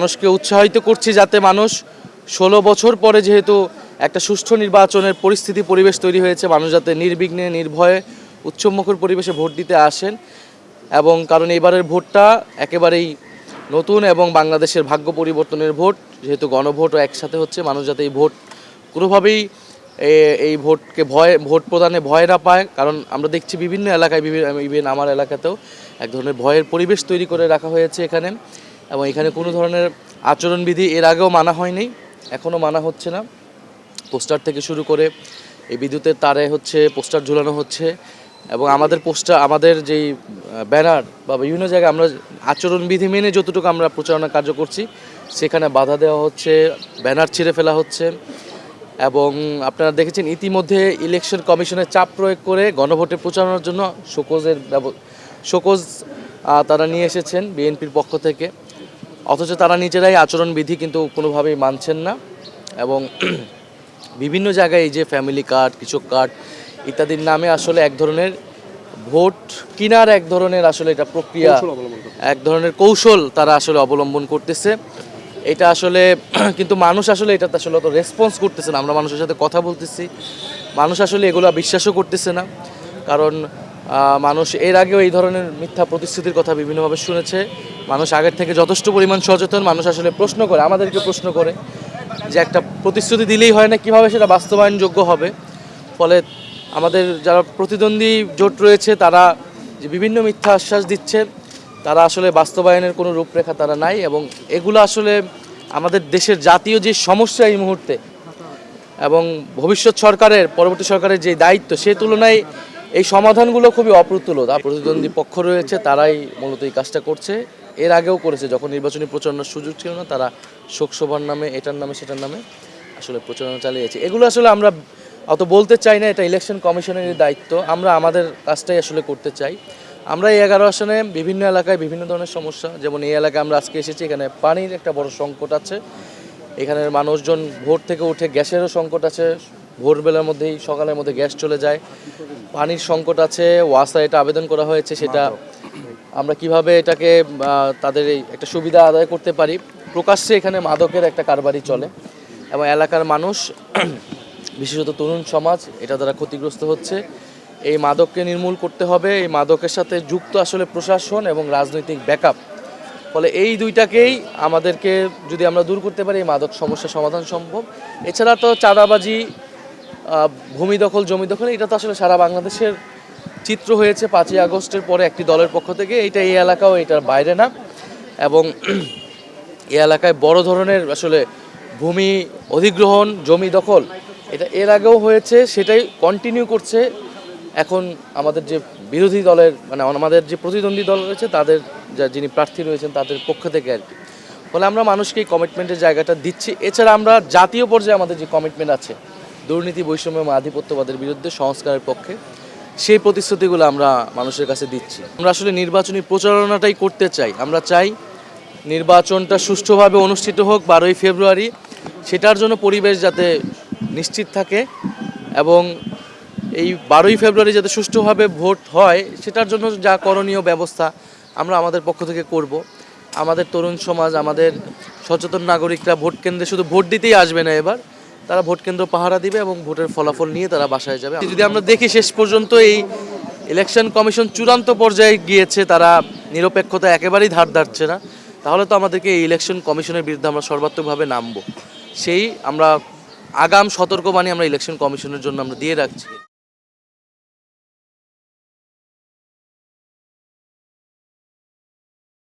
মানুষকে উৎসাহিত করছি যাতে মানুষ 16 বছর পরে যেহেতু একটা সুষ্ঠু নির্বাচনের পরিস্থিতি পরিবেশ তৈরি হয়েছে, মানুষ যাতে নির্বিঘ্নে নির্ভয়ে উৎসবমুখর পরিবেশে ভোট দিতে আসেন। এবং কারণ এবারের ভোটটা একেবারেই নতুন এবং বাংলাদেশের ভাগ্য পরিবর্তনের ভোট, যেহেতু গণভোটও একসাথে হচ্ছে, মানুষ যাতে এই ভোট কোনোভাবেই এই ভোটকে ভোট প্রদানে ভয় না পায়। কারণ আমরা দেখছি বিভিন্ন এলাকায়, ইভেন আমার এলাকাতেও এক ধরনের ভয়ের পরিবেশ তৈরি করে রাখা হয়েছে এখানে। এবং এখানে কোনো ধরনের আচরণবিধি এর আগেও মানা হয়নি, এখনও মানা হচ্ছে না। পোস্টার থেকে শুরু করে এই বিদ্যুতের তারে হচ্ছে পোস্টার ঝুলানো হচ্ছে, এবং আমাদের যেই ব্যানার বা বিভিন্ন জায়গায় আমরা আচরণবিধি মেনে যতটুকু আমরা প্রচারণা কার্য করছি সেখানে বাধা দেওয়া হচ্ছে, ব্যানার ছিঁড়ে ফেলা হচ্ছে। এবং আপনারা দেখেছেন ইতিমধ্যে ইলেকশন কমিশনের চাপ প্রয়োগ করে গণভোটে প্রচারণার জন্য শোকজ তারা নিয়ে এসেছেন বিএনপির পক্ষ থেকে, অথচ তারা নিজেরাই আচরণবিধি কিন্তু কোনোভাবেই মানছেন না। এবং বিভিন্ন জায়গায় এই যে ফ্যামিলি কার্ড, কৃষক কার্ড ইত্যাদির নামে আসলে এক ধরনের ভোট কেনার এক ধরনের আসলে এটা প্রক্রিয়া, এক ধরনের কৌশল তারা আসলে অবলম্বন করতেছে। এটা আসলে কিন্তু মানুষ আসলে এটাতে আসলে অত রেসপন্স করতেছে না। আমরা মানুষের সাথে কথা বলতেছি, মানুষ আসলে এগুলো বিশ্বাসও করতেছে না। কারণ মানুষ এর আগেও এই ধরনের মিথ্যা প্রতিশ্রুতির কথা বিভিন্নভাবে শুনেছে। মানুষ আগের থেকে যথেষ্ট পরিমাণ সচেতন। মানুষ আসলে প্রশ্ন করে, আমাদেরকে প্রশ্ন করে যে একটা প্রতিশ্রুতি দিলেই হয় না, কীভাবে সেটা বাস্তবায়নযোগ্য হবে। ফলে আমাদের যারা প্রতিদ্বন্দ্বী জোট রয়েছে তারা যে বিভিন্ন মিথ্যা আশ্বাস দিচ্ছে, তারা আসলে বাস্তবায়নের কোনো রূপরেখা তারা নাই। এবং এগুলো আসলে আমাদের দেশের জাতীয় যে সমস্যা এই মুহূর্তে এবং ভবিষ্যৎ সরকারের, পরবর্তী সরকারের যে দায়িত্ব, সে তুলনায় এই সমাধানগুলো খুবই অপ্রতুল। প্রতিদ্বন্দ্বী পক্ষ রয়েছে তারাই মূলত এই কাজটা করছে, এর আগেও করেছে। যখন নির্বাচনী প্রচারণার সুযোগ ছিল না, তারা শোকসভার নামে, এটার নামে সেটার নামে আসলে প্রচারণা চালিয়েছে। এগুলো আসলে আমরা অত বলতে চাই না, এটা ইলেকশন কমিশনেরই দায়িত্ব। আমরা আমাদের কাজটাই আসলে করতে চাই। আমরা এই 11 আসনে বিভিন্ন এলাকায় বিভিন্ন ধরনের সমস্যা, যেমন এই এলাকায় আমরা আজকে এসেছি, এখানে পানির একটা বড় সংকট আছে। এখানের মানুষজন ভোর থেকে উঠে গ্যাসেরও সংকট আছে, ভোরবেলার মধ্যেই সকালের মধ্যে গ্যাস চলে যায়। পানির সংকট আছে, ওয়াসা এটা আবেদন করা হয়েছে, সেটা আমরা কিভাবে এটাকে তাদের এই একটা সুবিধা আদায় করতে পারি। প্রকাশ্যে এখানে মাদকের একটা কারবারই চলে এবং এলাকার মানুষ বিশেষত তরুণ সমাজ এটা দ্বারা ক্ষতিগ্রস্ত হচ্ছে। এই মাদককে নির্মূল করতে হবে। এই মাদকের সাথে যুক্ত আসলে প্রশাসন এবং রাজনৈতিক ব্যাকআপ। ফলে এই দুইটাকেই আমাদেরকে যদি আমরা দূর করতে পারি, এই মাদক সমস্যা সমাধান সম্ভব। এছাড়া তো চাঁদাবাজি, ভূমি দখল, জমি দখল, এটা তো আসলে সারা বাংলাদেশের চিত্র হয়েছে 5ই আগস্টের পরে একটি দলের পক্ষ থেকে। এইটা এই এলাকাও এটার বাইরে না। এবং এই এলাকায় বড় ধরনের আসলে ভূমি অধিগ্রহণ, জমি দখল, এটা এর আগেও হয়েছে, সেটাই কন্টিনিউ করছে এখন আমাদের যে বিরোধী দলের, মানে আমাদের যে প্রতিদ্বন্দ্বী দল রয়েছে তাদের, যিনি প্রার্থী রয়েছেন তাদের পক্ষ থেকে আর কি। ফলে আমরা মানুষকে এই কমিটমেন্টের জায়গাটা দিচ্ছি। এছাড়া আমরা জাতীয় পর্যায়ে আমাদের যে কমিটমেন্ট আছে দুর্নীতি, বৈষম্য এবং আধিপত্যবাদের বিরুদ্ধে সংস্কারের পক্ষে, সেই প্রতিশ্রুতিগুলো আমরা মানুষের কাছে দিচ্ছি। আমরা আসলে নির্বাচনী প্রচারণাটাই করতে চাই। আমরা চাই নির্বাচনটা সুষ্ঠুভাবে অনুষ্ঠিত হোক 12ই ফেব্রুয়ারি, সেটার জন্য পরিবেশ যাতে নিশ্চিত থাকে এবং এই 12ই ফেব্রুয়ারি যাতে সুষ্ঠুভাবে ভোট হয় সেটার জন্য যা করণীয় ব্যবস্থা আমরা আমাদের পক্ষ থেকে করব। আমাদের তরুণ সমাজ, আমাদের সচেতন নাগরিকরা ভোট কেন্দ্রে শুধু ভোট দিতেই আসবে না, এবার তারা ভোট কেন্দ্র পাহারা দিবে এবং ভোটের ফলাফল নিয়ে তারা বাসায় যাবে। যদি আমরা দেখি শেষ পর্যন্ত এই ইলেকশন কমিশন চূড়ান্ত পর্যায়ে গিয়েছে, তারা নিরপেক্ষতা একেবারেই ধার ধারছে না, তাহলে তো আমাদেরকে এই ইলেকশন কমিশনের বিরুদ্ধে আমরা সর্বাত্মকভাবে নামবো। সেই আমরা আগাম সতর্কবাণী আমরা ইলেকশন কমিশনের জন্য আমরা দিয়ে রাখছি।